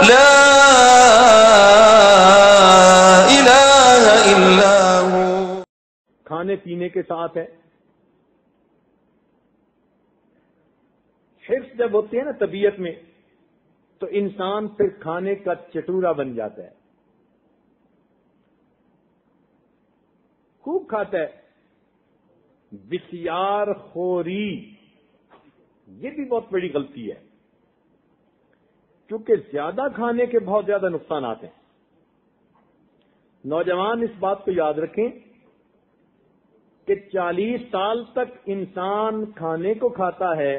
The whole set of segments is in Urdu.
لا الہ الا ہو. کھانے پینے کے ساتھ ہے. حرص جب ہوتی ہے نا طبیعت میں تو انسان پھر کھانے کا چٹورا بن جاتا ہے، خوب کھاتا ہے. بسیار خوری یہ بھی بہت بڑی غلطی ہے، کیونکہ زیادہ کھانے کے بہت زیادہ نقصانات ہیں. نوجوان اس بات کو یاد رکھیں کہ 40 سال تک انسان کھانے کو کھاتا ہے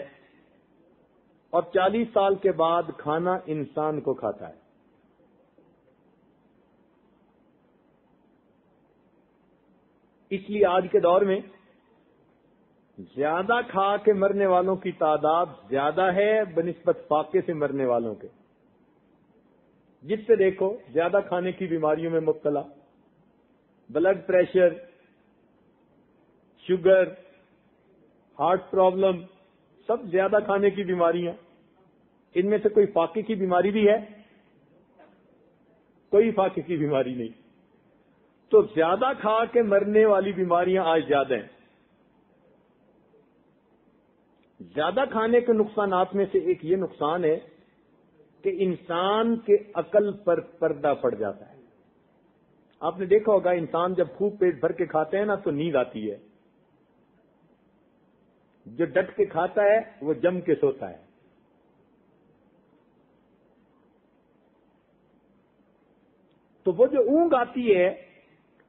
اور 40 سال کے بعد کھانا انسان کو کھاتا ہے. اس لیے آج کے دور میں زیادہ کھا کے مرنے والوں کی تعداد زیادہ ہے بنسبت فاقے سے مرنے والوں کے. جس سے دیکھو زیادہ کھانے کی بیماریوں میں مبتلا، blood pressure, sugar, heart problem, سب زیادہ کھانے کی بیماریاں. ان میں سے کوئی فاقے کی بیماری بھی ہے؟ کوئی فاقے کی بیماری نہیں. تو زیادہ کھا کے مرنے والی بیماریاں آج زیادہ ہیں. زیادہ کھانے کے نقصانات میں سے ایک یہ نقصان ہے کہ انسان کے عقل پر پردہ پڑ جاتا ہے. آپ نے دیکھا ہوگا انسان جب خوب پیٹ بھر کے کھاتے ہیں نا تو نیند آتی ہے، جو ڈٹ کے کھاتا ہے وہ جم کے سوتا ہے. تو وہ جو اونگ آتی ہے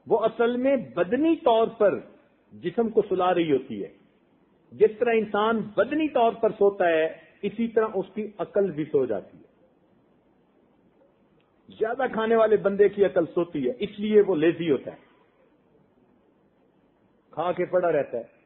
وہ اصل میں بدنی طور پر جسم کو سلا رہی ہوتی ہے. جس طرح انسان بدنی طور پر سوتا ہے اسی طرح اس کی عقل بھی سو جاتی ہے. زیادہ کھانے والے بندے کی عقل سوتی ہے، اس لیے وہ لیزی ہوتا ہے، کھا کے پڑا رہتا ہے.